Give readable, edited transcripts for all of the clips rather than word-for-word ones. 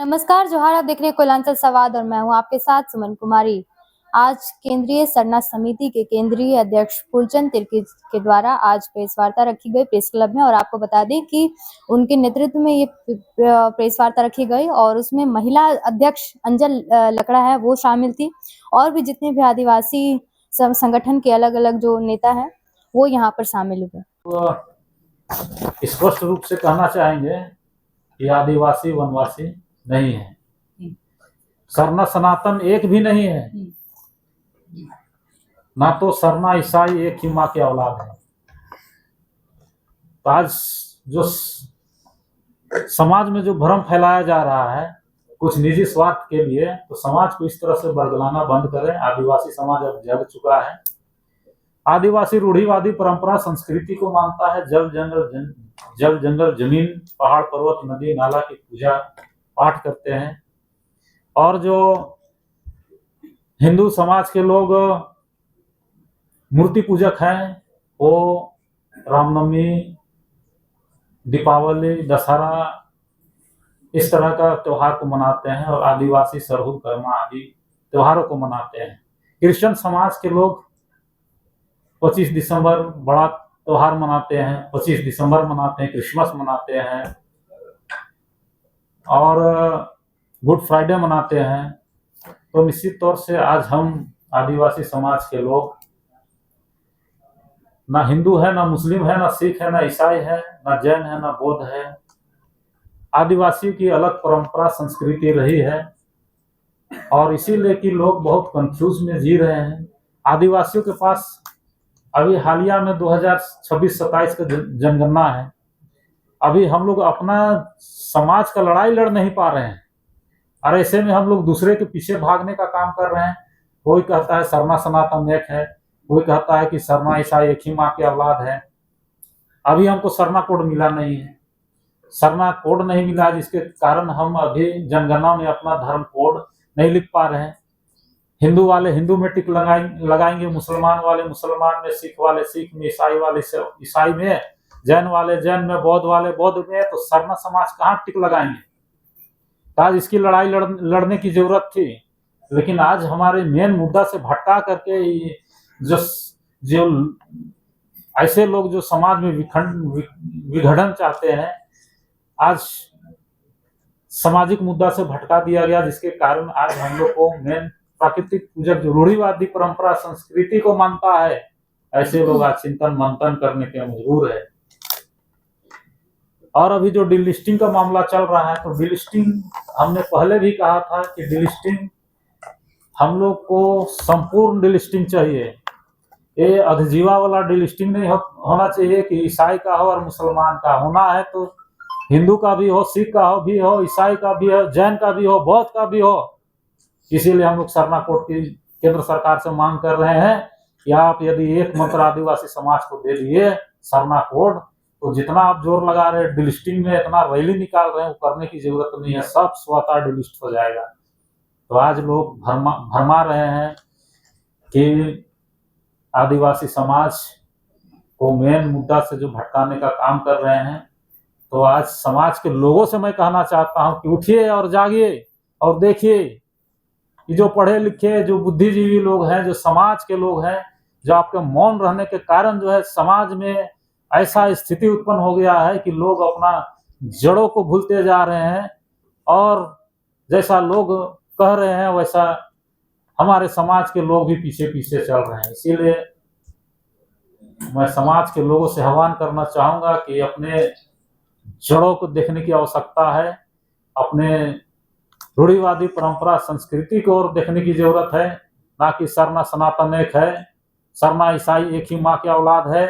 नमस्कार, जोहार। आप देख रहे हैं कोयलांचल संवाद और मैं हूं आपके साथ सुमन कुमारी। आज केंद्रीय सरना समिति के केंद्रीय अध्यक्ष फूलचंद तिर्की के द्वारा आज प्रेस वार्ता रखी गई प्रेस क्लब में, और आपको बता दें कि उनके नेतृत्व में ये प्रेस वार्ता रखी गई और उसमें महिला अध्यक्ष अंजल लकड़ा है वो शामिल थी, और भी जितने भी आदिवासी संगठन के अलग अलग जो नेता हैं वो यहाँ पर शामिल हुए। तो स्पष्ट रूप से कहना चाहेंगे कि आदिवासी वनवासी नहीं है, सरना सनातन एक भी नहीं है, ना तो सरना ईसाई एक ही माँ के औलाद है। तो आज जो समाज में जो भ्रम फैलाया जा रहा है कुछ निजी स्वार्थ के लिए, तो समाज को इस तरह से बरगलाना बंद करें। आदिवासी समाज अब जग चुका है। आदिवासी रूढ़िवादी परंपरा संस्कृति को मानता है। जल जंगल जमीन पहाड़ पर्वत नदी नाला की पूजा पाठ करते हैं। और जो हिंदू समाज के लोग मूर्ति पूजक हैं वो रामनवमी, दीपावली, दशहरा इस तरह का त्योहार को मनाते हैं, और आदिवासी सरहुल कर्मा आदि त्योहारों को मनाते हैं। क्रिश्चियन समाज के लोग 25 दिसंबर बड़ा त्योहार मनाते हैं, 25 दिसंबर मनाते हैं, क्रिसमस मनाते हैं और गुड फ्राइडे मनाते हैं। तो निश्चित तौर से आज हम आदिवासी समाज के लोग ना हिंदू है, ना मुस्लिम है, ना सिख है, ना ईसाई है, ना जैन है, ना बौद्ध है। आदिवासियों की अलग परंपरा संस्कृति रही है, और इसीलिए कि लोग बहुत कंफ्यूज में जी रहे हैं। आदिवासियों के पास अभी हालिया में 2026-27 का जनगणना है। अभी हम लोग अपना समाज का लड़ाई लड़ नहीं पा रहे हैं, और ऐसे में हम लोग दूसरे के पीछे भागने का काम कर रहे हैं। कोई कहता है सरना सनातन एक है, कोई कहता है कि सरना ईसाई एक ही माँ के औलाद है। अभी हमको सरना कोड मिला नहीं है, सरना कोड नहीं मिला, जिसके कारण हम अभी जनगणना में अपना धर्म कोड नहीं लिख पा रहे हैं। हिंदू वाले हिंदू में टिक लगाएंगे, मुसलमान वाले मुसलमान में, सिख वाले सिख में, ईसाई वाले ईसाई में, जैन वाले जैन में, बौद्ध वाले बौद्ध में। तो सरना समाज कहाँ टिक लगाएंगे? तो आज इसकी लड़ाई लड़ने की जरूरत थी, लेकिन आज हमारे मेन मुद्दा से भटका करके जो ऐसे लोग जो समाज में विघटन चाहते हैं, आज सामाजिक मुद्दा से भटका दिया गया, जिसके कारण आज हम लोग को मेन प्राकृतिक पूजक जो रूढ़िवादी परंपरा संस्कृति को मानता है, ऐसे लोग आज चिंतन मंथन करने के मजबूर है। और अभी जो डिलिस्टिंग का मामला चल रहा है, तो डिलिस्टिंग हमने पहले भी कहा था कि डिलिस्टिंग हम लोग को संपूर्ण डिलिस्टिंग चाहिए। ये अधिजीवा वाला डिलिस्टिंग नहीं होना चाहिए कि ईसाई का हो और मुसलमान का होना है, तो हिंदू का भी हो, सिख का भी हो, ईसाई का भी हो, जैन का भी हो, बौद्ध का भी हो। इसीलिए हम लोग सरना कोड की केंद्र सरकार से मांग कर रहे हैं कि आप यदि एक मंत्र आदिवासी समाज को दे दिए सरना कोड, तो जितना आप जोर लगा रहे हैं डिलिस्टिंग में, इतना रैली निकाल रहे हैं, वो करने की जरूरत नहीं है, सब स्वतः डिलिस्ट हो जाएगा। तो आज लोग भरमा रहे हैं कि आदिवासी समाज को मेन मुद्दा से जो भटकाने का काम कर रहे हैं। तो आज समाज के लोगों से मैं कहना चाहता हूं कि उठिए और जागिए और देखिए कि जो पढ़े लिखे, जो बुद्धिजीवी लोग हैं, जो समाज के लोग हैं, जो आपके मौन रहने के कारण जो है समाज में ऐसा स्थिति उत्पन्न हो गया है कि लोग अपना जड़ों को भूलते जा रहे हैं, और जैसा लोग कह रहे हैं वैसा हमारे समाज के लोग भी पीछे पीछे चल रहे हैं। इसीलिए मैं समाज के लोगों से आह्वान करना चाहूंगा कि अपने जड़ों को देखने की आवश्यकता है, अपने रूढ़िवादी परंपरा संस्कृति को और देखने की जरूरत है, ना कि सरना सनातन एक है, सरना ईसाई एक ही माँ के औलाद है।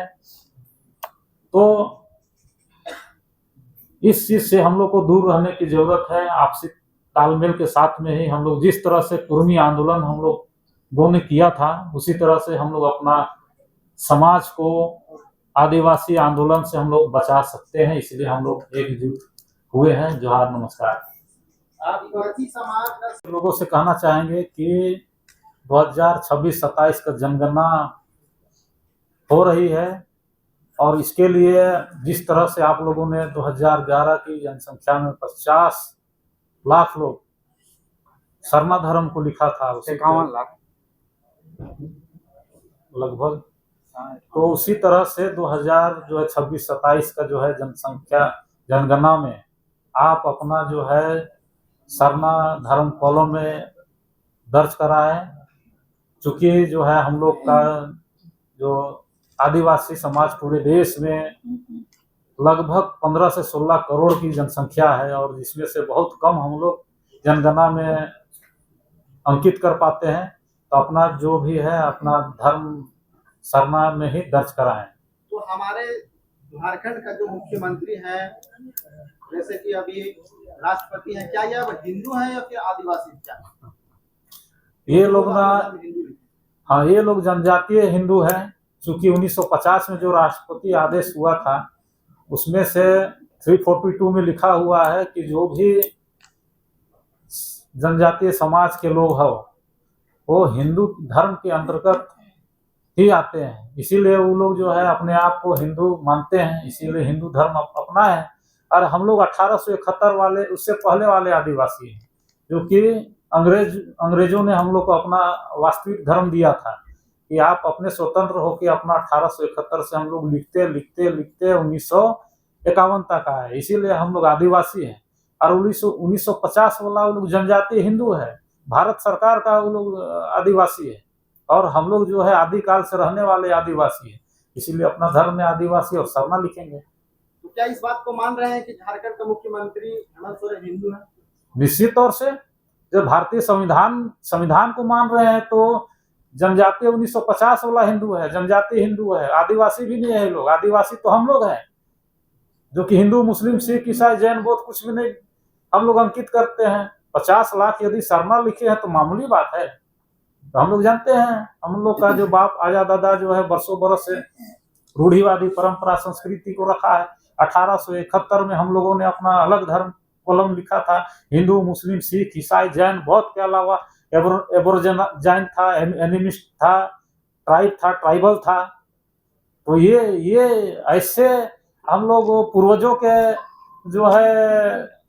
तो इस चीज से हम लोग को दूर रहने की जरूरत है। आपसी तालमेल के साथ में ही हम लोग जिस तरह से कुर्मी आंदोलन हम लोगों ने किया था, उसी तरह से हम लोग अपना समाज को आदिवासी आंदोलन से हम लोग बचा सकते हैं। इसलिए हम लोग एकजुट हुए हैं। जोहार, नमस्कार। आदिवासी समाज लोगों से कहना चाहेंगे कि 2026-27 का जनगणना हो रही है, और इसके लिए जिस तरह से आप लोगों ने 2011 की जनसंख्या में 50 लाख लोग सरना धर्म को लिखा था, 51 लाख लगभग। तो उसी तरह से 2000 जो है 26-27 का जो है जनसंख्या जनगणना में आप अपना जो है सरना धर्म कॉलम में दर्ज कराएं। चूंकि जो है हम लोग का जो आदिवासी समाज पूरे देश में लगभग 15 से 16 करोड़ की जनसंख्या है और जिसमें से बहुत कम हम लोग जनगणना में अंकित कर पाते हैं, तो अपना जो भी है अपना धर्म सरना में ही दर्ज कराएं। तो हमारे झारखंड का जो मुख्यमंत्री है, जैसे कि अभी राष्ट्रपति हैं, क्या यह हिंदू है या फिर आदिवासी? क्या ये लोग ना, हिंदू हैं? हाँ, ये लोग जनजातीय हिंदू हैं। चूंकि 1950 में जो राष्ट्रपति आदेश हुआ था उसमें से 342 में लिखा हुआ है कि जो भी जनजातीय समाज के लोग हो वो हिंदू धर्म के अंतर्गत ही आते हैं, इसीलिए वो लोग जो है अपने आप को हिंदू मानते हैं, इसीलिए हिंदू धर्म अपना है। और हम लोग 1871 वाले उससे पहले वाले आदिवासी हैं, जो कि अंग्रेजों ने हम लोग को अपना वास्तविक धर्म दिया था कि आप अपने स्वतंत्र होकर अपना 1871 से हम लोग लिखते 1951 तक आए, इसीलिए हम लोग आदिवासी हैं। और 1950 वाला वो लोग जनजातीय हिंदू है, भारत सरकार का वो लोग आदिवासी है, और हम लोग जो है आदिकाल से रहने वाले आदिवासी है, इसीलिए अपना धर्म में आदिवासी और सरना लिखेंगे। तो क्या इस बात को मान रहे हैं कि झारखंड का मुख्यमंत्री हेमंत सोरेन हिंदू है? निश्चित तौर से जब भारतीय संविधान को मान रहे हैं तो जनजातीय 1950 वाला हिंदू है, जनजातीय हिंदू है, आदिवासी भी नहीं है लोग। आदिवासी तो हम लोग हैं जो कि हिंदू, मुस्लिम, सिख, ईसाई, जैन, बौद्ध कुछ भी नहीं हम लोग अंकित करते हैं। 50 लाख यदि सरना लिखे हैं तो मामूली बात है। तो हम लोग जानते हैं, हम लोग का जो बाप आजा दादा जो है बरसों बरस से रूढ़िवादी परंपरा संस्कृति को रखा है। 1871 में हम लोगों ने अपना अलग धर्म कॉलम लिखा था, हिंदू, मुस्लिम, सिख, ईसाई, जैन, बौद्ध के अलावा एबोरिजिन था, एनिमिस्ट था, ट्राइब था, ट्राइबल था। तो ये ऐसे हम लोग पूर्वजों के जो है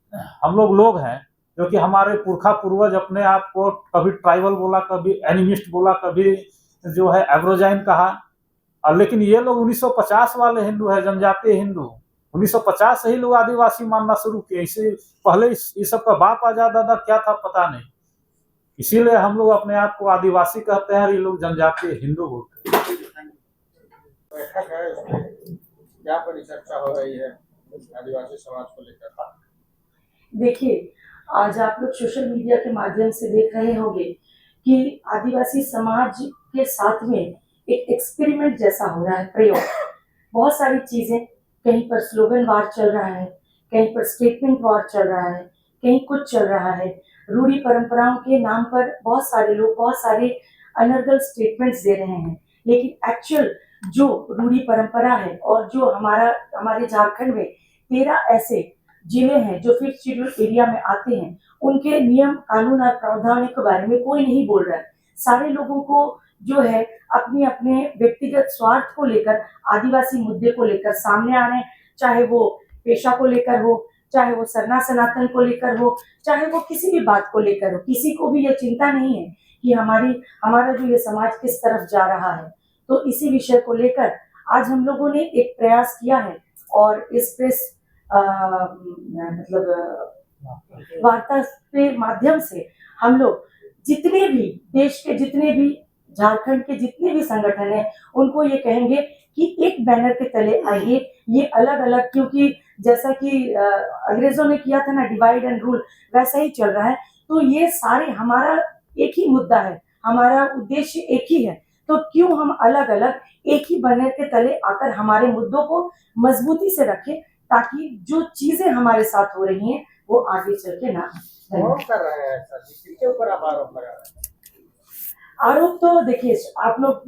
हम लोग हैं जो कि हमारे पुरखा पूर्वज अपने आप को कभी ट्राइबल बोला, कभी एनिमिस्ट बोला, कभी जो है एब्रोजाइन कहा। लेकिन ये लोग 1950 वाले हिंदू है, जनजातीय हिंदू 1950 से ही लोग आदिवासी मानना शुरू किए। इसे पहले इस सब का बाप आजा दादा क्या था पता नहीं, इसीलिए हम लोग अपने आप को आदिवासी कहते हैं और ये लोग जनजातीय हिंदू बोलते हैं। बैठक है, उसमें क्या परिचर्चा हो रही है आदिवासी समाज को लेकर? देखिए, आज आप लोग सोशल मीडिया के माध्यम से देख रहे होंगे कि आदिवासी समाज के साथ में एक एक्सपेरिमेंट जैसा हो रहा है, प्रयोग। बहुत सारी चीजें, कहीं पर स्लोगन वार चल रहा है, कहीं पर स्टेटमेंट वार चल रहा है, कहीं कुछ चल रहा है। रूढ़ी परंपराओं के नाम पर बहुत सारे लोग बहुत सारे अनर्गल स्टेटमेंट्स दे रहे हैं, लेकिन एक्चुअल जो रूढ़ी परंपरा है और जो हमारे झारखंड में 13 ऐसे जिले हैं जो 5th शेड्यूल एरिया में आते हैं, उनके नियम, कानून और प्रावधानों के बारे में कोई नहीं बोल रहा है। सारे लोगों को जो है अपने अपने व्यक्तिगत स्वार्थ को लेकर, आदिवासी मुद्दे को लेकर सामने आ रहे हैं, चाहे वो पेशा को लेकर हो, चाहे वो सरना सनातन को लेकर हो, चाहे वो किसी भी बात को लेकर हो। किसी को भी ये चिंता नहीं है कि हमारा जो ये समाज किस तरफ जा रहा है। तो इसी विषय को लेकर आज हम लोगों ने एक प्रयास किया है और इस प्रेस वार्ता के माध्यम से हम लोग जितने भी देश के, जितने भी झारखंड के जितने भी संगठन हैं, उनको ये कहेंगे कि एक बैनर के तले आइए। ये अलग अलग, क्योंकि जैसा कि अंग्रेजों ने किया था ना, डिवाइड एंड रूल, वैसा ही चल रहा है। तो ये सारे हमारा एक ही मुद्दा है, हमारा उद्देश्य एक ही है। तो क्यों हम अलग अलग एक ही बैनर के तले आकर हमारे मुद्दों को मजबूती से रखें, ताकि जो चीजें हमारे साथ हो रही हैं वो आगे चल के ना हो। कौन कर रहे हैं ऐसा? किसके ऊपर आप आरोप लगा रहे हैं? आरोप तो देखिए, आप लोग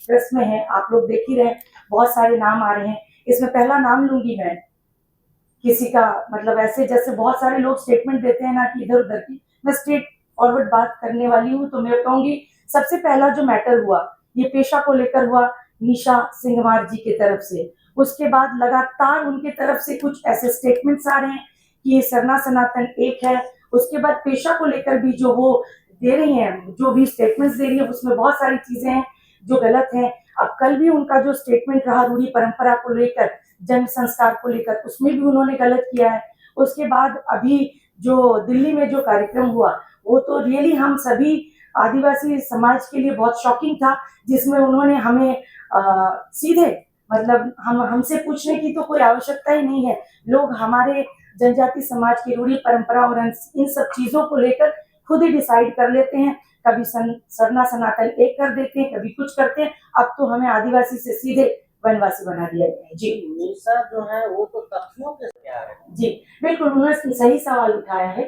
प्रेस में हैं, आप लोग देख ही रहे हैं, बहुत सारे नाम आ रहे हैं। इसमें पहला नाम लूंगी मैं किसी का, मतलब ऐसे जैसे बहुत सारे लोग स्टेटमेंट देते हैं ना कि इधर उधर की, मैं स्ट्रेट फॉरवर्ड बात करने वाली हूँ। तो मैं कहूंगी सबसे पहला जो मैटर हुआ ये पेशा को लेकर हुआ, निशा सिंघवार जी की तरफ से। उसके बाद लगातार उनके तरफ से कुछ ऐसे स्टेटमेंट्स आ रहे हैं कि ये सरना सनातन एक है, उसके बाद पेशा को लेकर भी जो वो दे रही हैं, जो भी स्टेटमेंट्स दे रही है, उसमें बहुत सारी चीजें हैं जो गलत हैं। अब कल भी उनका जो स्टेटमेंट रहा रूढ़ी परंपरा को लेकर, जन्म संस्कार को लेकर, उसमें भी उन्होंने गलत किया है। उसके बाद अभी जो दिल्ली में जो कार्यक्रम हुआ, वो तो रियली हम सभी आदिवासी समाज के लिए बहुत शॉकिंग था, जिसमें उन्होंने हमें सीधे मतलब हमसे पूछने की तो कोई आवश्यकता ही नहीं है। लोग हमारे जनजाति समाज की रूढ़ी परंपरा और इन सब चीजों को लेकर खुद ही डिसाइड कर लेते हैं। कभी सरना सनातन एक कर देते हैं, कभी कुछ करते हैं। अब तो हमें आदिवासी से सीधे वनवासी बना दिया गया है। जी मीसा जो है वो तो तथ्यों के क्या है? जी बिल्कुल, उन्होंने सही सवाल उठाया है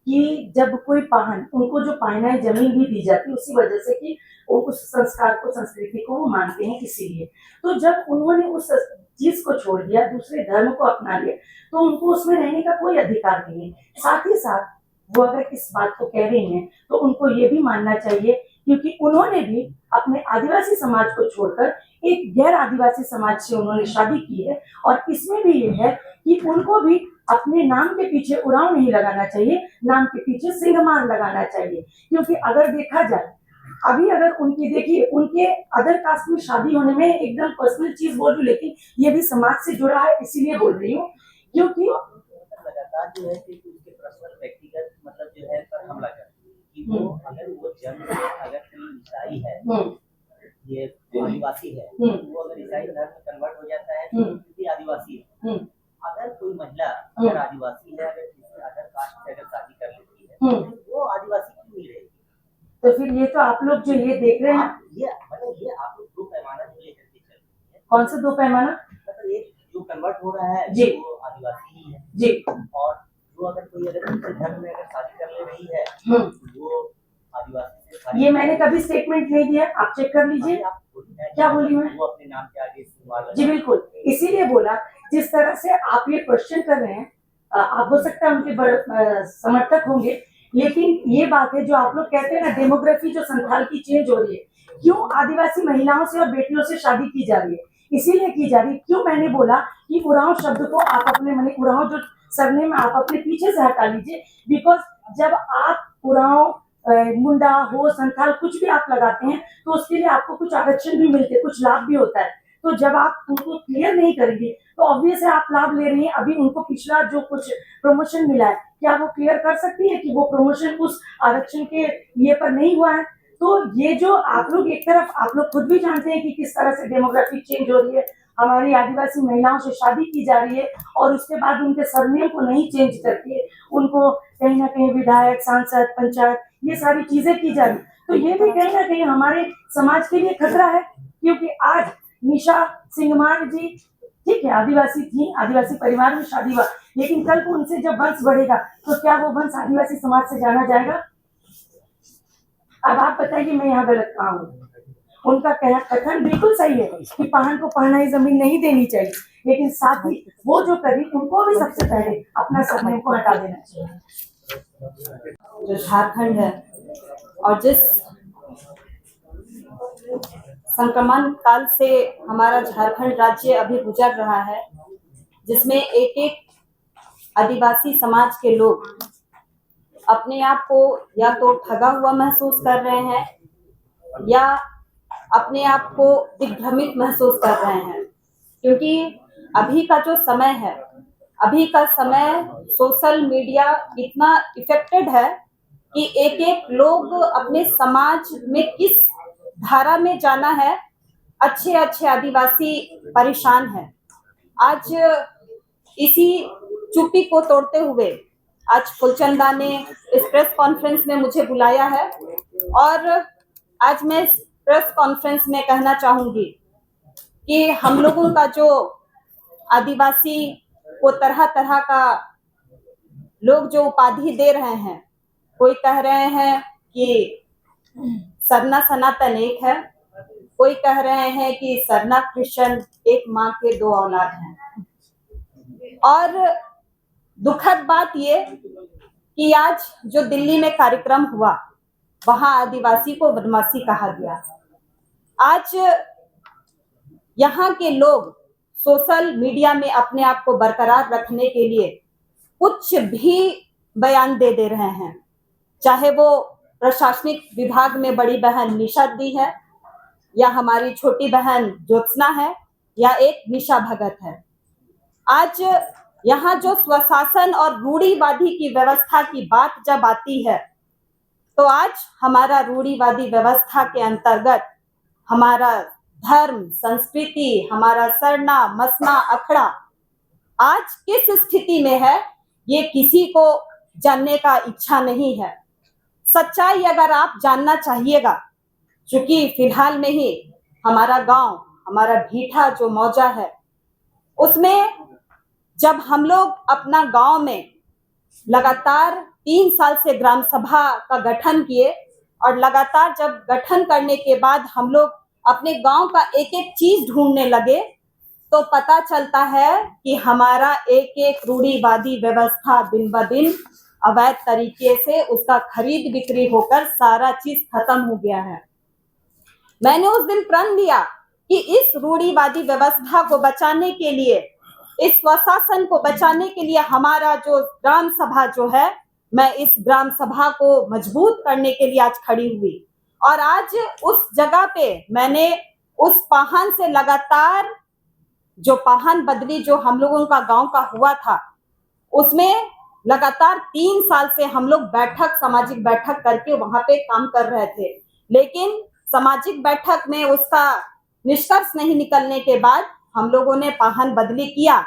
कि जब कोई पाहन, उनको जो पाहनाई जमीन भी दी जाती है उसी वजह से कि वो उस संस्कार को, संस्कृति को वो मानते हैं, इसीलिए। तो जब उन्होंने उस चीज को छोड़ दिया, दूसरे धर्म को अपना लिया, तो उनको उसमें रहने का कोई अधिकार नहीं है। साथ ही साथ वो अगर इस बात को कह रही हैं तो उनको ये भी मानना चाहिए, क्योंकि उन्होंने भी अपने आदिवासी समाज को छोड़कर एक गैर आदिवासी समाज से उन्होंने शादी की है। और इसमें भी ये है कि उनको भी अपने नाम के पीछे उराव नहीं लगाना चाहिए, नाम के पीछे सिंहमार लगाना चाहिए। क्योंकि अगर देखा जाए, अभी अगर उनकी देखिए, उनके अदर कास्ट में शादी होने में एकदम पर्सनल चीज बोल रही, लेकिन ये भी समाज से जुड़ा है, इसीलिए बोल रही हूँ। क्योंकि लगातार जो है कि उसके पर्सनल व्यक्तिगत मतलब जो है पर हमला करती है कि वो अगर वो जन्म से अगर कोई ईसाई है, ये आदिवासी है, वो अगर ईसाई धर्म में कन्वर्ट हो जाता है तो भी आदिवासी है। अगर कोई महिला अगर आदिवासी है, अगर किसी अदर कास्ट से अगर शादी कर लेती है तो वो आदिवासी क्यों नहीं रहेगी? तो फिर ये तो आप लोग जो ये देख रहे हैं, ये मतलब ये आप लोग दो पैमाना जो लेकर के चल रही है। कौन सा दो पैमाना? मतलब एक जो कन्वर्ट हो रहा है जी, वो आदिवासी ही है जी, और जो अगर कोई अगर दूसरे धर्म में अगर शादी कर ले रही है वो आदिवासी से शादी। ये मैंने कभी स्टेटमेंट नहीं दिया, आप चेक कर लीजिए। आप क्या बोली मैं? वो अपने नाम के आगे इस्तेमाल। जी बिल्कुल, इसीलिए बोला, जिस तरह से आप ये क्वेश्चन कर रहे हैं, आप हो सकता है उनके बड़े समर्थक होंगे, लेकिन ये बात है जो आप लोग कहते हैं ना, डेमोग्राफी जो संथाल की चेंज हो रही है, क्यों आदिवासी महिलाओं से और बेटियों से शादी की जा रही है? इसीलिए की जा रही है। क्यों मैंने बोला कि उरांव शब्द को आप अपने मैंने उरांव जो सरने में आप अपने पीछे से हटा लीजिए, बिकॉज जब आप उरांव मुंडा हो संथाल कुछ भी आप लगाते हैं तो उसके लिए आपको कुछ आरक्षण भी मिलते हैं, कुछ लाभ भी होता है। तो जब आप उनको क्लियर नहीं करेंगे तो ऑब्वियस है आप लाभ ले रही हैं। अभी उनको पिछला जो कुछ प्रमोशन मिला है, क्या वो क्लियर कर सकती है कि वो प्रमोशन उस आरक्षण के ये पर नहीं हुआ है? तो ये जो आप लोग एक तरफ, आप लोग खुद भी जानते हैं कि किस तरह से डेमोग्राफिक चेंज हो रही है, हमारी आदिवासी महिलाओं से शादी की जा रही है और उसके बाद उनके सरनेम को नहीं चेंज करके उनको कहीं ना कहीं विधायक, सांसद, पंचायत, ये सारी चीजें की जा रही। तो ये भी कहीं ना कहीं हमारे समाज के लिए खतरा है, क्योंकि आज निशा सिंहमार जी ठीक है आदिवासी थी, आदिवासी परिवार में शादी हुआ, लेकिन कल को उनसे जब वंश बढ़ेगा तो क्या वो वंश आदिवासी समाज से जाना जाएगा? अब आप बताइए मैं यहाँ गलत कहाँ हूँ? उनका कथन बिल्कुल सही है कि पाहन को पहनाई जमीन नहीं देनी चाहिए, लेकिन साथ ही वो जो करी उनको भी सबसे पहले अपना सरनेम को हटा देना चाहिए। जो झारखंड है और जिस संक्रमण काल से हमारा झारखंड राज्य अभी गुजर रहा है, जिसमें एक एक आदिवासी समाज के लोग अपने आप को या तो ठगा हुआ महसूस कर रहे हैं या अपने आप को दिग्भ्रमित महसूस कर रहे हैं। क्योंकि अभी का जो समय है, अभी का समय सोशल मीडिया इतना इफेक्टेड है कि एक एक लोग अपने समाज में किस धारा में जाना है, अच्छे अच्छे आदिवासी परेशान हैं। आज इसी चुप्पी को तोड़ते हुए आज फुलचंदा ने इस प्रेस कॉन्फ्रेंस में मुझे बुलाया है और आज मैं इस प्रेस कॉन्फ्रेंस में कहना चाहूंगी कि हम लोगों का जो आदिवासी को तरह तरह का लोग जो उपाधि दे रहे हैं, कोई कह रहे हैं कि सरना सनातन एक है, कोई कह रहे हैं कि सरना क्रिश्चियन एक माँ के दो औलाद हैं। और दुखद बात ये कि आज जो दिल्ली में कार्यक्रम हुआ वहां आदिवासी को वनवासी कहा गया। आज यहाँ के लोग सोशल मीडिया में अपने आप को बरकरार रखने के लिए कुछ भी बयान दे रहे हैं, चाहे वो प्रशासनिक विभाग में बड़ी बहन निशा दी है, या हमारी छोटी बहन ज्योत्सना है, या एक निशा भगत है। आज यहाँ जो स्वशासन और रूढ़िवादी की व्यवस्था की बात जब आती है, तो आज हमारा रूढ़िवादी व्यवस्था के अंतर्गत हमारा धर्म, संस्कृति, हमारा सरना, मसना, अखड़ा आज किस स्थिति में है, ये किसी को जानने का इच्छा नहीं है। सच्चाई अगर आप जानना चाहिएगा, क्योंकि फिलहाल में ही हमारा गांव, हमारा भीठा जो मौजा है, उसमें जब हम लोग अपना गांव में लगातार 3 साल से ग्राम सभा का गठन किए, और लगातार जब गठन करने के बाद हम लोग अपने गांव का एक एक चीज ढूंढने लगे, तो पता चलता है कि हमारा एक एक रूढ़िवादी व्यवस्था दिन ब दिन अवैध तरीके से उसका खरीद बिक्री होकर सारा चीज खत्म हो गया है। मैंने उस दिन प्रण लिया कि इस रूढ़िवादी व्यवस्था को बचाने के लिए, इस स्वशासन को बचाने के लिए हमारा जो ग्राम सभा जो है, मैं इस ग्राम सभा को मजबूत करने के लिए आज खड़ी हुई। और आज उस जगह पे मैंने उस पाहन से लगातार जो पाहन बदली जो हम लोगों का गांव का हुआ था, उसमें लगातार 3 साल से हम लोग बैठक, सामाजिक बैठक करके वहां पे काम कर रहे थे, लेकिन सामाजिक बैठक में उसका निष्कर्ष नहीं निकलने के बाद हम लोगों ने पाहन बदली किया।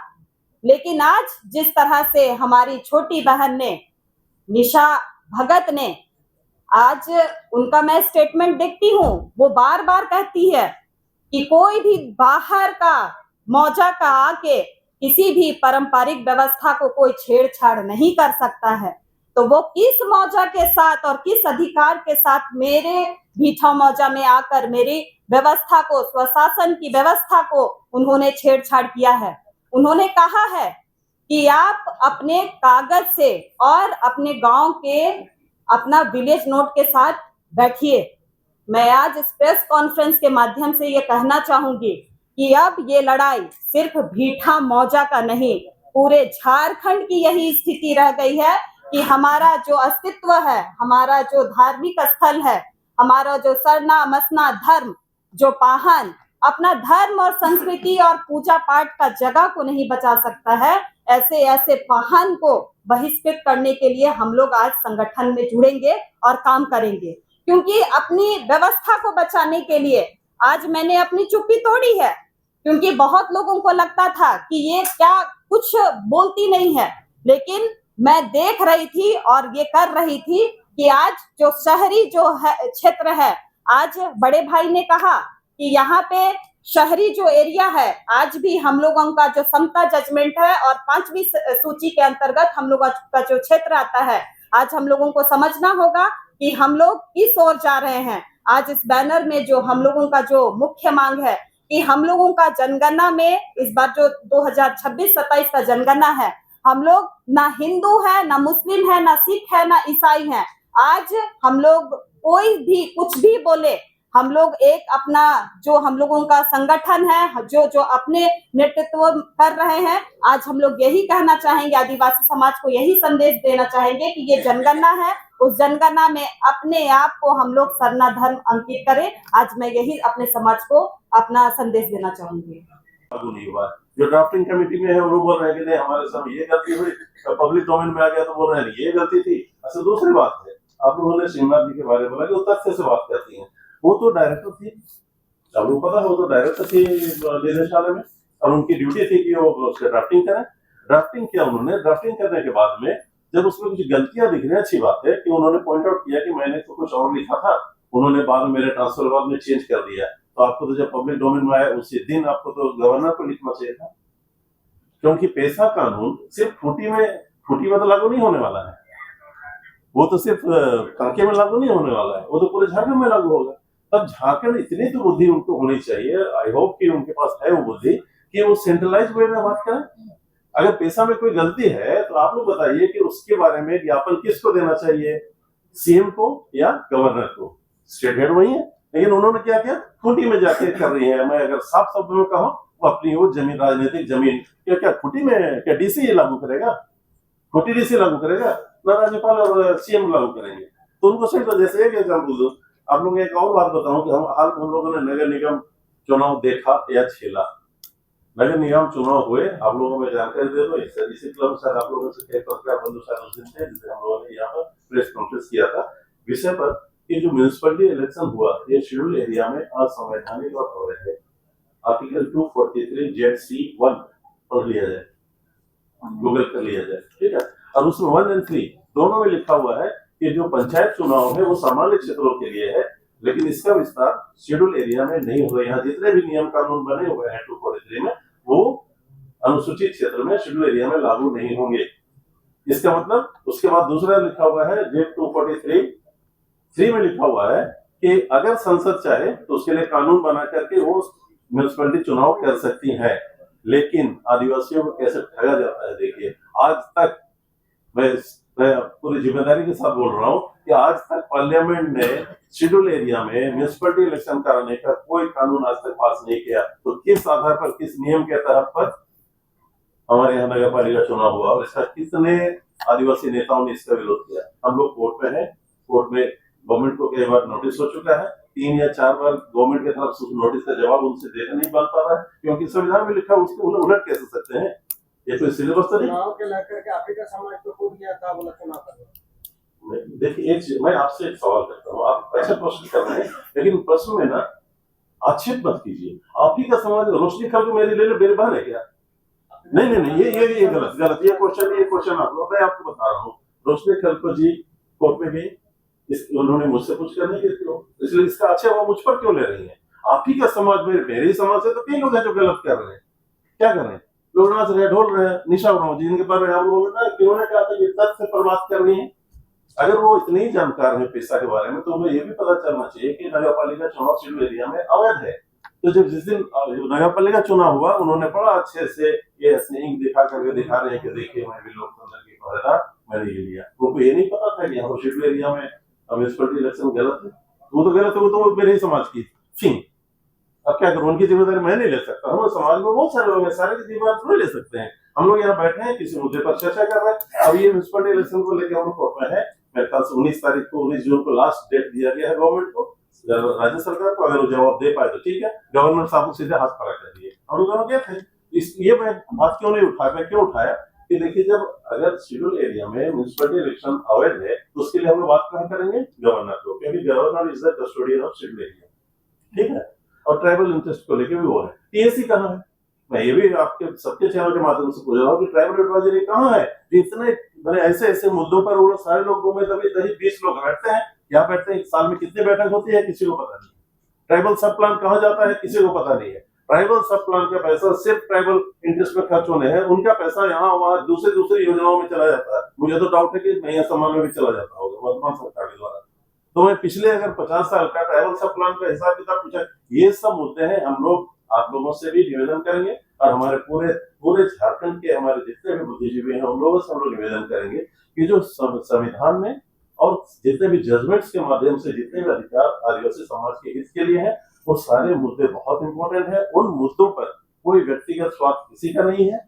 लेकिन आज जिस तरह से हमारी छोटी बहन ने, निशा भगत ने, आज उनका मैं स्टेटमेंट देखती हूँ, वो बार बार कहती है कि कोई भी बाहर का मौजा का आके किसी भी पारंपरिक व्यवस्था को कोई छेड़छाड़ नहीं कर सकता है। तो वो किस मौजा के साथ और किस अधिकार के साथ मेरे भीठा मौजा में आकर मेरी व्यवस्था को, स्वशासन की व्यवस्था को उन्होंने छेड़छाड़ किया है। उन्होंने कहा है कि आप अपने कागज से और अपने गांव के अपना विलेज नोट के साथ बैठिए। मैं आज इस प्रेस कॉन्फ्रेंस के माध्यम से ये कहना चाहूंगी कि अब ये लड़ाई सिर्फ भीठा मौजा का नहीं, पूरे झारखंड की यही स्थिति रह गई है कि हमारा जो अस्तित्व है, हमारा जो धार्मिक स्थल है, हमारा जो सरना, मसना, धर्म, जो पाहन अपना धर्म और संस्कृति और पूजा पाठ का जगह को नहीं बचा सकता है, ऐसे ऐसे पाहन को बहिष्कृत करने के लिए हम लोग आज संगठन में जुड़ेंगे और काम करेंगे। क्योंकि अपनी व्यवस्था को बचाने के लिए आज मैंने अपनी चुप्पी तोड़ी है, क्योंकि बहुत लोगों को लगता था कि ये क्या कुछ बोलती नहीं है, लेकिन मैं देख रही थी और ये कर रही थी कि आज जो शहरी जो है क्षेत्र है, आज बड़े भाई ने कहा कि यहाँ पे शहरी जो एरिया है, आज भी हम लोगों का जो समता जजमेंट है और 5वीं सूची के अंतर्गत हम लोगों का जो क्षेत्र आता है, आज हम लोगों को समझना होगा कि हम लोग किस ओर जा रहे हैं। आज इस बैनर में जो हम लोगों का जो मुख्य मांग है कि हम लोगों का जनगणना में इस बार जो 2026-27 का जनगणना है, हम लोग ना हिंदू है, ना मुस्लिम है, ना सिख है, ना ईसाई है। आज हम लोग कोई भी कुछ भी बोले, हम लोग एक अपना जो हम लोगों का संगठन है, जो अपने नेतृत्व कर रहे हैं, आज हम लोग यही कहना चाहेंगे, आदिवासी समाज को यही संदेश देना चाहेंगे कि ये जनगणना है, उस जनगणना में अपने आप को हम लोग सरना धर्म अंकित करें। आज मैं यही अपने समाज को अपना संदेश देना चाहूंगी। लागू नहीं हुआ। जो ड्राफ्टिंग कमेटी में है वो बोल रहे हैं कि नहीं हमारे समय ये गलती हुई, पब्लिक डोमेन में आ गया तो बोल रहे हैं ये गलती थी। अच्छा दूसरी बात है, आप लोगों ने सिंगनाथ जी के बारे में बोला कि वो तथ्य से बात करती हैं। वो तो डायरेक्टर थी, आपको पता है, वो तो डायरेक्टर थी निदेशालय में, और उनकी ड्यूटी थी कि वो उसका ड्राफ्टिंग करें। ड्राफ्टिंग किया उन्होंने। ड्राफ्टिंग करने के बाद में जब उसमें कुछ गलतियां दिख रही, अच्छी बात है कि उन्होंने पॉइंट आउट किया कि मैंने तो कुछ और लिखा था, उन्होंने बाद में मेरे ट्रांसफर बाद में चेंज कर दिया। तो आपको तो जब पब्लिक डोमेन में आया उसी दिन आपको तो गवर्नर को लिखना चाहिए था, क्योंकि पैसा कानून सिर्फ खूंटी में तो लागू नहीं होने वाला है, वो तो सिर्फ कांके में लागू नहीं होने वाला है, वो तो पूरे झारखंड में लागू होगा। तब झारखंड इतनी तो बुद्धि उनको होनी चाहिए, आई होप कि उनके पास है वो बुद्धि कि वो सेंट्रलाइज वे में बात करें। अगर पैसा में कोई गलती है तो आप लोग बताइए कि उसके बारे में ज्ञापन किसको देना चाहिए, सीएम को या गवर्नर को? स्टेट हेड वही है, लेकिन उन्होंने क्या किया, खूंटी में जाके कर रही है। मैं अगर साफ शब्दों में कहूं, वो अपनी वो जमीन, राजनीतिक जमीन क्या खूंटी में क्या डीसी लागू करेगा? खूंटी डीसी लागू करेगा? ना राज्यपाल और सीएम लागू करेंगे। तो उनको सही, तो जैसे एक एग्जाम्पल दो, आप लोग एक और बात बताऊं कि हम लोगों ने नगर निगम चुनाव देखा या झेला। नगर निगम चुनाव हुए, आप लोगों में जानकारी दे दो, इसी क्लब शायद आप लोगों से बंधु शायद उस दिन थे जिसे हम लोगों ने यहाँ पर प्रेस कॉन्फ्रेंस किया था विषय पर कि जो म्यूनिसिपैलिटी इलेक्शन हुआ ये शेड्यूल एरिया में असंवैधानिक और अवैध है। आर्टिकल 243 ZC1 पढ़ लिया जाए, गूगल कर लिया जाए, ठीक है। और उसमें 1 और 3 दोनों में लिखा हुआ है कि जो पंचायत चुनाव है वो सामान्य क्षेत्रों के लिए है, लेकिन इसका विस्तार शेड्यूल एरिया में नहीं हुआ। यहाँ जितने भी नियम कानून बने हुए हैं 243 में वो अनुसूचित क्षेत्र में शेड्यूल एरिया में लागू नहीं होंगे। इसका मतलब उसके बाद दूसरा लिखा हुआ है Z243 में लिखा हुआ है कि अगर संसद चाहे तो उसके लिए कानून बना करके वो म्यूनिसिपैलिटी चुनाव कर सकती है। लेकिन आदिवासियों को कैसे ठगा जाता है देखिए, आज तक मैं पूरी जिम्मेदारी के साथ बोल रहा हूँ कि आज तक पार्लियामेंट ने शेड्यूल एरिया में म्यूनिसिपैलिटी इलेक्शन कराने का कोई कानून आज तक पास नहीं किया। तो किस आधार पर, किस नियम के तहत पर हमारे यहाँ नगर पालिका चुनाव हुआ और इसका कितने आदिवासी नेताओं ने इसका विरोध किया। हम लोग कोर्ट में है, कोर्ट में गवर्नमेंट को कई बार नोटिस हो चुका है, 3 या 4 बार गवर्नमेंट की तरफ से नोटिस का जवाब उनसे देना नहीं बन पा रहा है, क्योंकि संविधान में लिखा उसको उलट कैसे सकते हैं, ये तो सिलेबस तो नहीं। चुनाव के लेकर के अफ्रीका समाज को कूद गया था, बोला चुनाव कर। देखिए मैं आपसे एक सवाल करता हूँ, आप अच्छा प्रश्न कर रहे हैं, लेकिन प्रश्न में ना आक्षेप मत कीजिए। आप ही का समाज रोशनी खल को मेरी बहन है क्या? नहीं, ये गलत ये क्वेश्चन मैं आपको बता रहा हूँ। रोशनी खल को जी कोर्ट में गई, उन्होंने मुझसे पूछ कर नहीं की क्यों, इसलिए इसका अच्छा वो मुझ पर क्यों ले रही है? आप ही का समाज मेरे ही समाज से तो 3 लोग हैं जो गलत कर रहे हैं। क्या कर रहे हैं लोग? नाच रहे, ढोल रहे हैं, निशा उड़ाओ जिनके बारे में हम लोगों ने क्यों ने कहा था कि तथ्य पर बात कर रही है। अगर वो इतनी जानकार है पेशा के बारे में तो उन्हें ये भी पता चलना चाहिए कि नगर पालिका चुनाव शेड्यूल एरिया में अवैध है। तो जब जिस दिन नगर पालिका चुनाव हुआ उन्होंने बड़ा अच्छे से ये स्नेहिंग दिखा रहे हैं कि देखिए मैं भी लोकतंत्र की पहरेदार, मैंने ये लिया। उनको ये नहीं पता था कि यहाँ शेड्यूल एरिया में म्यूनिसिपैलिटी इलेक्शन गलत है। वो तो गलत है, वो तो मेरे ही समाज की थी। अब क्या करूं, उनकी जिम्मेदारी मैं नहीं ले सकता। हम समाज में बहुत सारे लोग हैं, सारे की जिम्मेदारी थोड़ी ले सकते हैं। हम लोग यहाँ बैठे हैं, किसी मुद्दे पर चर्चा कर रहे हैं। अब ये म्यूनिसिपैलिटी इलेक्शन को लेकर हम कोर्ट में है। मेरे ख्याल से 19 जून को लास्ट डेट दिया गया है गवर्नमेंट को, राज्य सरकार को। अगर वो जवाब दे पाए तो ठीक है, गवर्नर साहब को सीधे हाथ खड़ा कर दिए। हम लोग दोनों गए थे। ये मैं बात क्यों नहीं उठाया, मैं क्यों उठाया कि देखिए जब अगर शेड्यूल एरिया में म्यूनिसिपैलिटी इलेक्शन अवैध है तो उसके लिए हम लोग बात कहाँ करेंगे? गवर्नर को, क्योंकि governor is the custodian of schedule area, ठीक है। और ट्राइबल इंटरेस्ट को लेके भी वो है। टीएसी कहाँ है? मैं ये भी आपके सबके चैनल के माध्यम से पूछ रहा हूँ कि ट्राइबल एडवाइजरी कहाँ है? इतने ऐसे मुद्दों पर वो सारे लोग घूमे, तभी 20 लोग बैठते हैं, यहाँ बैठते हैं। 1 साल में कितनी बैठक होती है किसी को पता नहीं। ट्राइबल सब प्लान कहाँ जाता है किसी को पता नहीं है। ट्राइबल सब प्लान का पैसा सिर्फ ट्राइबल इंटरेस्ट में खर्च होने हैं, उनका पैसा यहाँ वहाँ दूसरी योजनाओं में चला जाता है। मुझे तो डाउट है कि नया सम्मान में भी चला जाता होगा वर्तमान सरकार के द्वारा। तो मैं पिछले अगर 50 साल का ट्राइबल सब प्लान का हिसाब किताब पूछा, ये सब मुद्दे हैं। हम लोग आप लोगों से भी निवेदन करेंगे और हमारे पूरे झारखंड के हमारे जितने भी बुद्धिजीवी हैं उन लोगों से हम लोग निवेदन करेंगे कि जो संविधान में और जितने भी जजमेंट्स के माध्यम से जितने भी अधिकार आदिवासी समाज के हित के लिए हैं वो सारे मुद्दे बहुत इंपॉर्टेंट है। उन मुद्दों पर कोई व्यक्तिगत स्वार्थ किसी का नहीं है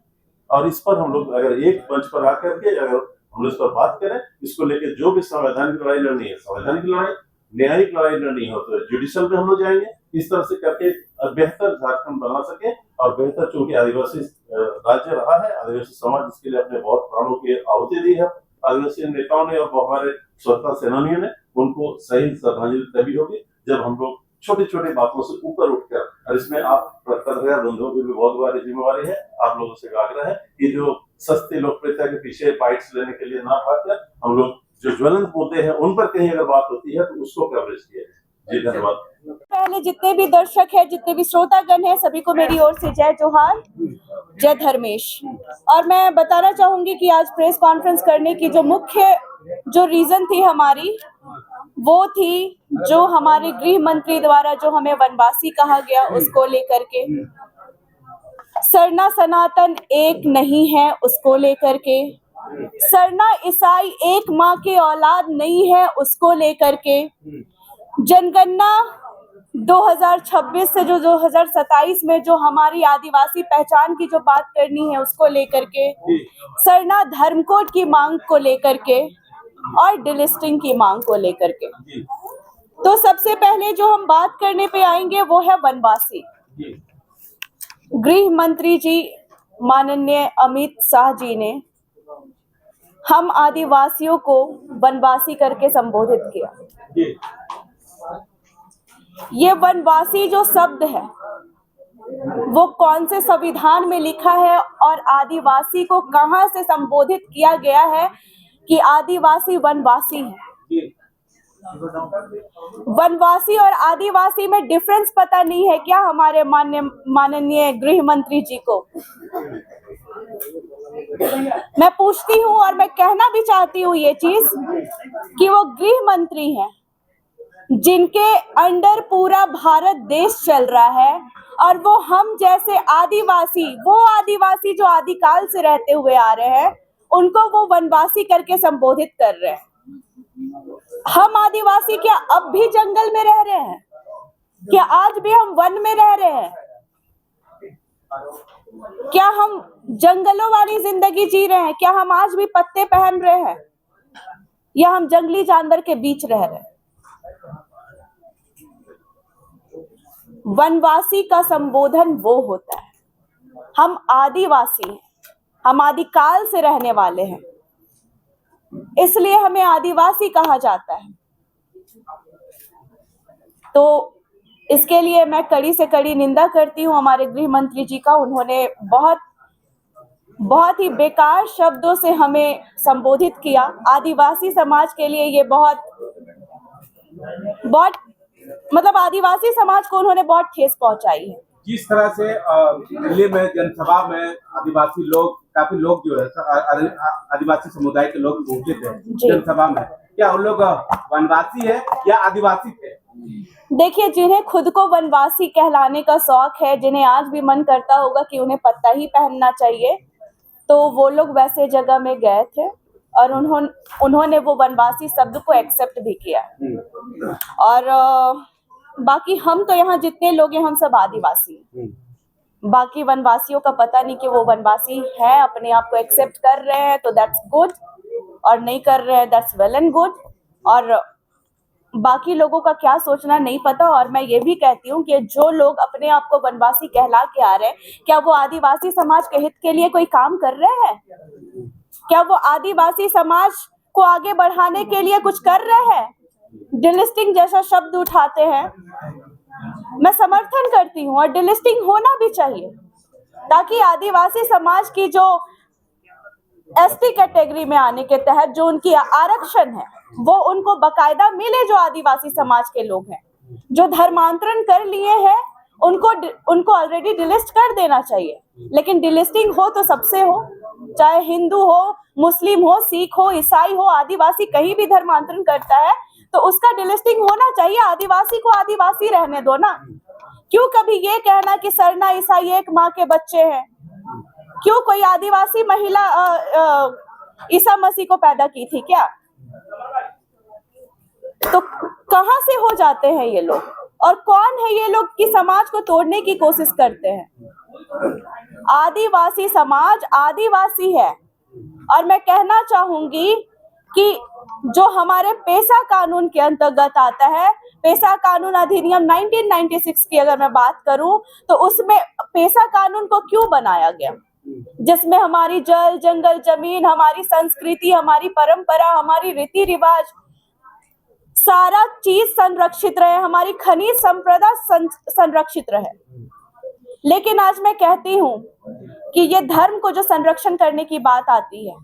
और इस पर हम लोग अगर एक मंच पर आकर के अगर हम लोग इस पर बात करें, इसको लेकर जो भी संवैधानिक लड़ाई लड़नी है संवैधानिक लड़ाई, न्यायिक लड़ाई लड़नी हो तो जुडिशल में हम लोग जाएंगे। इस तरह से करके बेहतर झारखंड बना सके और बेहतर, चूंकि आदिवासी राज्य रहा है, आदिवासी समाज इसके लिए अपने बहुत प्राणों की आहुति दी है आदिवासी नेताओं ने और हमारे स्वतंत्रता सेनानियों ने। उनको सही श्रद्धांजलि तभी होगी जब हम लोग छोटी छोटी बातों से ऊपर उठकर, और इसमें आप पत्रकार बंधुओं की भी बहुत बड़ी जिम्मेवारी है। आप लोगों से आग्रह है कि जो सस्ती लोकप्रियता के पीछे बाइट्स लेने के लिए ना भागकर हम लोग जो ज्वलंत मुद्दे हैं उन पर कहीं अगर बात होती है तो उसको कवरेज किया जाए। जी धन्यवाद। पहले जितने भी दर्शक हैं, जितने भी श्रोतागण हैं, सभी को मेरी ओर से जय जोहार, जय धर्मेश। और मैं बताना चाहूंगी कि आज प्रेस कॉन्फ्रेंस करने की जो मुख्य रीजन थी हमारी, वो थी जो हमारे गृह मंत्री द्वारा जो हमें वनवासी कहा गया उसको लेकर के, सरना सनातन एक नहीं है उसको लेकर के, सरना ईसाई एक माँ के औलाद नहीं है उसको लेकर के, जनगणना 2026 से जो 2027 में जो हमारी आदिवासी पहचान की जो बात करनी है उसको लेकर के, सरना धर्म कोड की मांग को लेकर के, और डिलिस्टिंग की मांग को लेकर के। तो सबसे पहले जो हम बात करने पे आएंगे वो है वनवासी। गृह मंत्री जी माननीय अमित शाह जी ने हम आदिवासियों को वनवासी करके संबोधित किया। ये वनवासी जो शब्द है वो कौन से संविधान में लिखा है और आदिवासी को कहां से संबोधित किया गया है कि आदिवासी वनवासी है? वनवासी और आदिवासी में डिफरेंस पता नहीं है क्या हमारे माननीय गृह मंत्री जी को? मैं पूछती हूँ और मैं कहना भी चाहती हूँ ये चीज कि वो गृह मंत्री हैं जिनके अंडर पूरा भारत देश चल रहा है और वो हम जैसे आदिवासी, वो आदिवासी जो आदिकाल से रहते हुए आ रहे हैं, उनको वो वनवासी करके संबोधित कर रहे हैं। हम आदिवासी क्या अब भी जंगल में रह रहे हैं? क्या आज भी हम वन में रह रहे हैं? क्या हम जंगलों वाली जिंदगी जी रहे हैं? क्या हम आज भी पत्ते पहन रहे हैं या हम जंगली जानवर के बीच रह रहे हैं? वनवासी का संबोधन वो होता है, हम आदिवासी हैं, हम आदिकाल से रहने वाले हैं, इसलिए हमें आदिवासी कहा जाता है। तो इसके लिए मैं कड़ी से कड़ी निंदा करती हूँ हमारे गृह मंत्री जी का। उन्होंने बहुत ही बेकार शब्दों से हमें संबोधित किया। आदिवासी समाज के लिए ये बहुत मतलब आदिवासी समाज को उन्होंने बहुत ठेस पहुंचाई है। जिस तरह से दिल्ली में जनसभा में आदिवासी लोग, काफी लोग जो है आदिवासी समुदाय के लोग पहुंचे थे जनसभा में, क्या उन लोग वनवासी है या आदिवासी थे? देखिए, जिन्हें खुद को वनवासी कहलाने का शौक है, जिन्हें आज भी मन करता होगा कि उन्हें पत्ता ही पहनना चाहिए, तो वो लोग वैसे जगह में गए थे और उन्होंने वो वनवासी शब्द को एक्सेप्ट भी किया। और बाकी हम तो यहाँ जितने लोग हैं हम सब आदिवासी हैं। बाकी वनवासियों का पता नहीं कि वो वनवासी है, अपने आप को एक्सेप्ट कर रहे हैं तो दैट्स गुड, और नहीं कर रहे हैं दैट्स वेल एंड गुड। और बाकी लोगों का क्या सोचना नहीं पता। और मैं ये भी कहती हूँ कि जो लोग अपने आप को वनवासी कहला के आ रहे हैं, क्या वो आदिवासी समाज के हित के लिए कोई काम कर रहे हैं? क्या वो आदिवासी समाज को आगे बढ़ाने के लिए कुछ कर रहे हैं? डिलिस्टिंग जैसा शब्द उठाते हैं, मैं समर्थन करती हूँ और डिलिस्टिंग होना भी चाहिए ताकि आदिवासी समाज की जो एसटी कैटेगरी में आने के तहत जो उनकी आरक्षण है वो उनको बकायदा मिले। जो आदिवासी समाज के लोग हैं जो धर्मांतरण कर लिए हैं उनको ऑलरेडी डिलिस्ट कर देना चाहिए। लेकिन डिलिस्टिंग हो तो सबसे हो, चाहे हिंदू हो, मुस्लिम हो, सिख हो, ईसाई हो, आदिवासी कहीं भी धर्मांतरण करता है तो उसका डिलिस्टिंग होना चाहिए। आदिवासी को आदिवासी रहने दो ना। क्यों कभी ये कहना कि सरना ईसाई एक माँ के बच्चे हैं? क्यों कोई आदिवासी महिला ईसा मसीह को पैदा की थी क्या? तो कहां से हो जाते हैं ये लोग? और कौन है ये लोग कि समाज को तोड़ने की कोशिश करते हैं? आदिवासी समाज आदिवासी है। और मैं कहना चाहूंगी कि जो हमारे पेशा कानून के अंतर्गत आता है, पेशा कानून अधिनियम 1996 की अगर मैं बात करूं तो उसमें पेशा कानून को क्यों बनाया गया, जिसमें हमारी जल जंगल जमीन, हमारी संस्कृति, हमारी परंपरा, हमारी रीति रिवाज, सारा चीज संरक्षित रहे, हमारी खनिज संपदा संरक्षित रहे। लेकिन आज मैं कहती हूँ कि ये धर्म को जो संरक्षण करने की बात आती है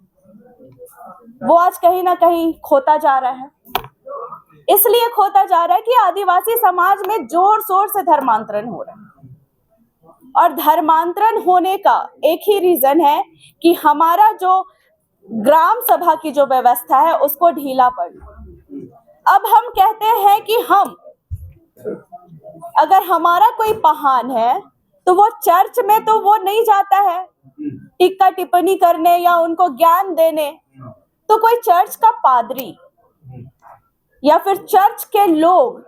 वो आज कहीं ना कहीं खोता जा रहा है। इसलिए खोता जा रहा है कि आदिवासी समाज में जोर शोर से धर्मांतरण हो रहा है। और धर्मांतरण होने का एक ही रीजन है कि हमारा जो ग्राम सभा की जो व्यवस्था है उसको ढीला पड़ना। अब हम कहते हैं कि अगर हमारा कोई पहान है तो वो चर्च में तो वो नहीं जाता है टिक्का टिप्पणी करने या उनको ज्ञान देने, तो कोई चर्च का पादरी या फिर चर्च के लोग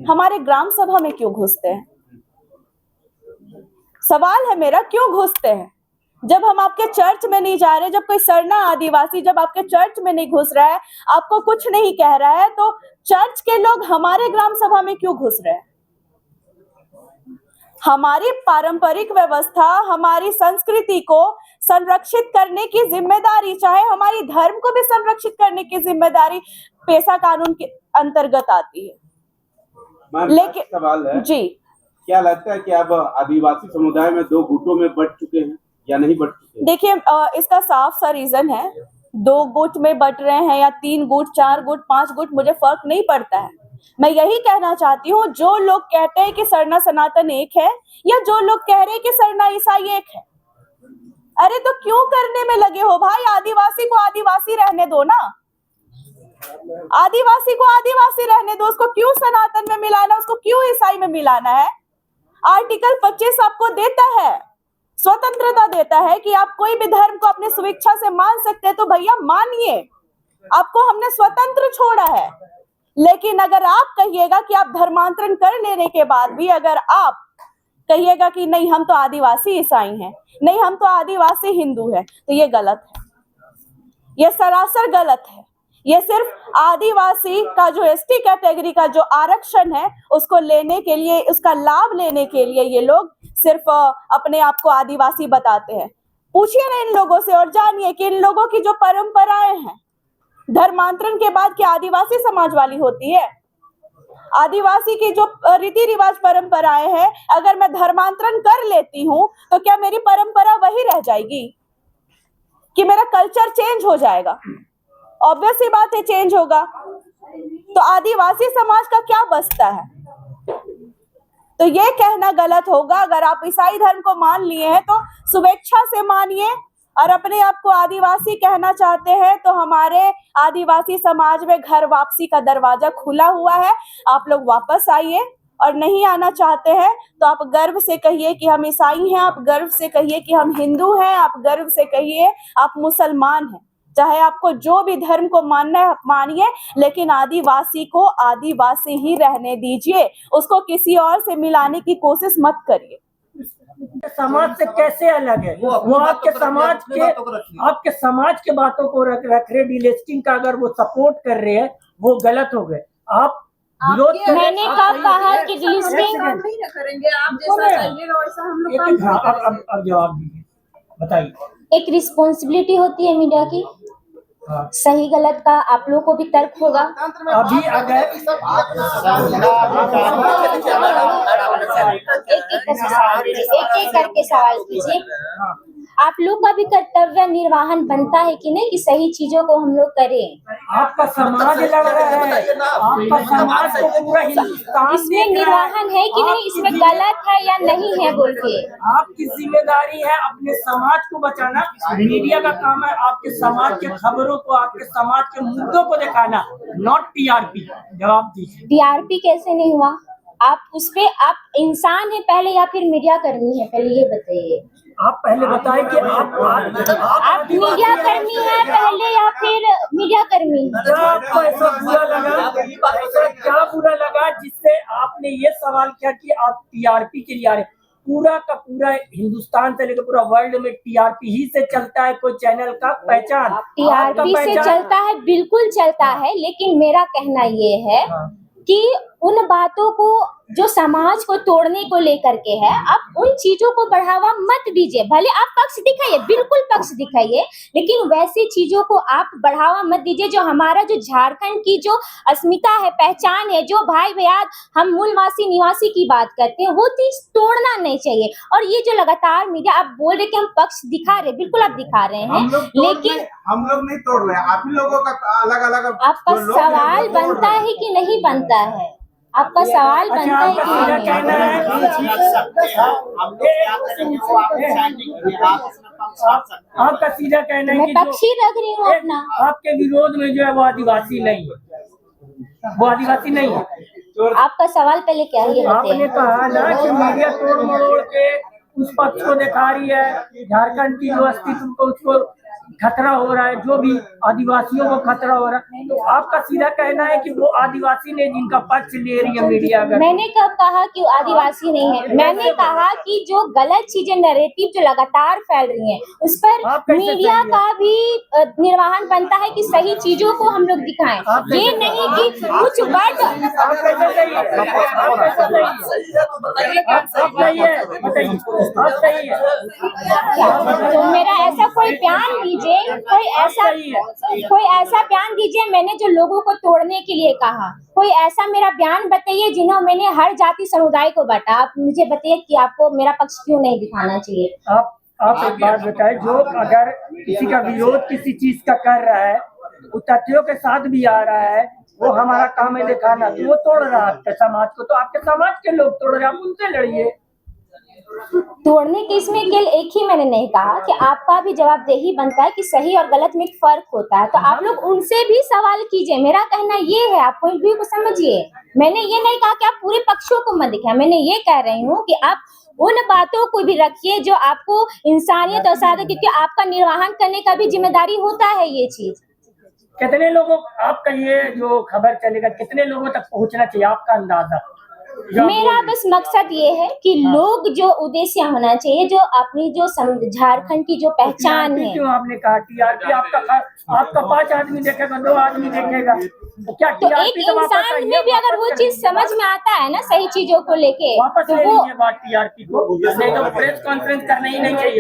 हमारे ग्राम सभा में क्यों घुसते हैं? सवाल है मेरा, क्यों घुसते हैं? जब हम आपके चर्च में नहीं जा रहे, जब कोई सरना आदिवासी जब आपके चर्च में नहीं घुस रहा है, आपको कुछ नहीं कह रहा है, तो चर्च के लोग हमारे ग्राम सभा में क्यों घुस रहे हैं? हमारी पारंपरिक व्यवस्था, हमारी संस्कृति को संरक्षित करने की जिम्मेदारी, चाहे हमारी धर्म को भी संरक्षित करने की जिम्मेदारी पेशा कानून के अंतर्गत आती है। लेकिन सवाल है जी, क्या लगता है कि अब आदिवासी समुदाय में 2 गुटों में बंट चुके हैं या नहीं बंट चुके हैं? देखिए इसका साफ सा रीजन है, 2 गुट में बंट रहे हैं या 3 गुट, 4 गुट, 5 गुट, मुझे फर्क नहीं पड़ता है। मैं यही कहना चाहती हूँ, जो लोग कहते हैं कि सरना सनातन एक है, या जो लोग कह रहे हैं कि सरना ईसाई एक है, अरे तो क्यों करने में लगे हो भाई? आदिवासी को आदिवासी रहने दो ना, आदिवासी को आदिवासी रहने दो, उसको क्यों सनातन में मिलाना, उसको क्यों ईसाई में मिलाना है? आर्टिकल 25 आपको देता है, स्वतंत्रता देता है कि आप कोई भी धर्म को अपने स्वेच्छा से मान सकते हैं, तो भैया मानिए, आपको हमने स्वतंत्र छोड़ा है। लेकिन अगर आप कहिएगा कि आप धर्मांतरण कर लेने के बाद भी अगर आप कहिएगा कि नहीं हम तो आदिवासी ईसाई हैं, नहीं हम तो आदिवासी हिंदू हैं, तो ये गलत है, ये सरासर गलत है। ये सिर्फ आदिवासी का जो एसटी कैटेगरी का जो आरक्षण है उसको लेने के लिए, उसका लाभ लेने के लिए ये लोग सिर्फ अपने आप को आदिवासी बताते हैं। पूछिए ना इन लोगों से और जानिए कि इन लोगों की जो परंपराएं हैं, धर्मांतरण के बाद क्या आदिवासी समाज वाली होती है? आदिवासी की जो रीति रिवाज परंपराएं हैं, अगर मैं धर्मांतरण कर लेती हूँ तो क्या मेरी परंपरा वही रह जाएगी कि मेरा कल्चर चेंज हो जाएगा? ऑब्वियस ही बात है, चेंज होगा। तो आदिवासी समाज का क्या बचता है? तो ये कहना गलत होगा। अगर आप ईसाई धर्म को मान लिए हैं तो स्वेच्छा से मानिए, और अपने आप को आदिवासी कहना चाहते हैं तो हमारे आदिवासी समाज में घर वापसी का दरवाजा खुला हुआ है, आप लोग वापस आइए। और नहीं आना चाहते हैं तो आप गर्व से कहिए कि हम ईसाई हैं, आप गर्व से कहिए कि हम हिंदू हैं, आप गर्व से कहिए आप मुसलमान हैं। चाहे आपको जो भी धर्म को मानना है मानिए, लेकिन आदिवासी को आदिवासी ही रहने दीजिए, उसको किसी और से मिलाने की कोशिश मत करिए। समाज से कैसे अलग है? वो आपके समाज के बातों को रख रहे, डिलिस्टिंग का अगर वो सपोर्ट कर रहे हैं वो गलत हो गए। आप विरोध कर रहे हैं। मैंने कब कहा कि डिलिस्टिंग करेंगे? आप जैसा चाहिएगा वैसा हम लोग। अब जवाब दीजिए, बताइए। एक रिस्पॉन्सिबिलिटी होती है मीडिया की, सही गलत का आप लोगों को भी तर्क होगा। अभी अगर एक एक करके सवाल कीजिए। आप लोग का भी कर्तव्य निर्वाहन बनता है कि नहीं कि सही चीजों को हम लोग करें। आपका समाज लड़ रहा है, आपका समाज को पूरा हिंदुस्तान इसमें निर्वाहन है कि नहीं, इसमें गलत है या नहीं है बोल के आपकी जिम्मेदारी है अपने समाज को बचाना। मीडिया का काम है आपके समाज के खबरों को, आपके समाज के मुद्दों को दिखाना, नॉट टीआरपी। जवाब दीजिए। टीआरपी कैसे नहीं हुआ? आप उसपे आप इंसान है पहले या फिर मीडिया कर्मी है? पहले ये बताइए। आप पहले बताएं कि आप मीडिया कर्मी है पहले या फिर मीडिया कर्मी? आपको ऐसा बुरा लगा जिससे आपने ये सवाल किया कि आप टीआरपी के लिए आ रहे? पूरा का पूरा हिंदुस्तान से लेकर पूरा वर्ल्ड में टीआरपी ही से चलता है कोई चैनल का पहचान। टीआरपी से चलता है, बिल्कुल चलता है, लेकिन मेरा कहना ये है कि उन बातों को जो समाज को तोड़ने को लेकर के है, आप उन चीजों को बढ़ावा मत दीजिए। भले आप पक्ष दिखाइए, बिल्कुल पक्ष दिखाइए, लेकिन वैसी चीजों को आप बढ़ावा मत दीजिए जो हमारा जो झारखंड की जो अस्मिता है, पहचान है, जो भाई भैया हम मूलवासी निवासी की बात करते हैं, वो चीज तोड़ना नहीं चाहिए। और ये जो लगातार मीडिया आप बोल रहे कि हम पक्ष दिखा रहे, बिल्कुल आप दिखा रहे हैं, लेकिन हम लोग नहीं तोड़ रहे हैं, आप ही लोगों का अलग अलग आपका सवाल बनता है कि नहीं बनता है? आपका सवाल बनता है कि नहीं? आपका सीधा कहना है मैं कि पक्षी रख रही हूँ अपना। आपके विरोध में जो है वो आदिवासी नहीं है, वो आदिवासी नहीं है। आपका सवाल पहले क्या है ये आपने बताइए। कहा ना कि मीडिया तोड़ मरोड़ के उस पक्ष को दिखा रही है, झारखंड की जो अस्तित्व को उसको खतरा हो रहा है, जो भी आदिवासियों को खतरा हो रहा है, तो आपका सीधा कहना है कि वो आदिवासी ने जिनका पक्ष ले रही है मीडिया अगर मैंने कब कहा कि आदिवासी नहीं है? मैंने कहा कि जो गलत चीजें नैरेटिव जो लगातार फैल रही हैं उस पर आप कैसे मीडिया सही है? का भी निर्वाहन बनता है कि सही चीजों को हम लोग दिखाएं, आप ये कैसे- नहीं कि कुछ वर्ड आप कैसे सही है? आप कैसे सही है? आप सही है, बताइए, आप सही है। तो मेरा ऐसा कोई बयान दीजिए, कोई ऐसा बयान दीजिए मैंने जो लोगों को तोड़ने के लिए कहा, कोई ऐसा मेरा बयान बताइए जिन्होंने मैंने हर जाति समुदाय को बांटा। आप मुझे बताइए कि आपको मेरा पक्ष क्यों नहीं दिखाना चाहिए? आप एक बात बताएं, जो अगर किसी का विरोध किसी चीज का कर रहा है, वो तथ्यों के साथ भी आ रहा है, वो हमारा काम है दिखाना, तो वो तोड़ रहा है आपके समाज को, तो आपके समाज के लोग तोड़ रहे हैं, आप उनसे लड़िए। तोड़ने के इसमें केवल एक ही मैंने नहीं कहा कि आपका भी जवाबदेही बनता है कि सही और गलत में एक फर्क होता है, तो आप लोग उनसे भी सवाल कीजिए। मेरा कहना ये है, आप पॉइंट व्यू को समझिए। मैंने ये नहीं कहा कि आप पूरे पक्षों को मत दिखाएं, मैंने ये कह रही हूँ कि आप उन बातों को भी रखिए जो आपको इंसानियत और सादे, क्योंकि आपका निर्वहन करने का भी जिम्मेदारी होता है ये चीज। कितने लोगों, आपका ये जो खबर चलेगा कितने लोगों तक पहुंचना चाहिए, आपका अंदाजा? मेरा बस मकसद ये है कि लोग जो उद्देश्य होना चाहिए, जो अपनी जो झारखंड की जो पहचान TRP है। क्यों आपने कहा TRP? आपका 5 आदमी देखेगा, 2 आदमी देखेगा, तो क्या तो TRP एक तो वापस इंसान आइए, में भी अगर वापस वो कर चीज दीजिए, समझ में आता है ना सही चीजों को लेके, वापस तो ले वो लीजिए बात TRP को, नहीं तो प्रेस कॉन्फ्रेंस करना ही नहीं चाहिए।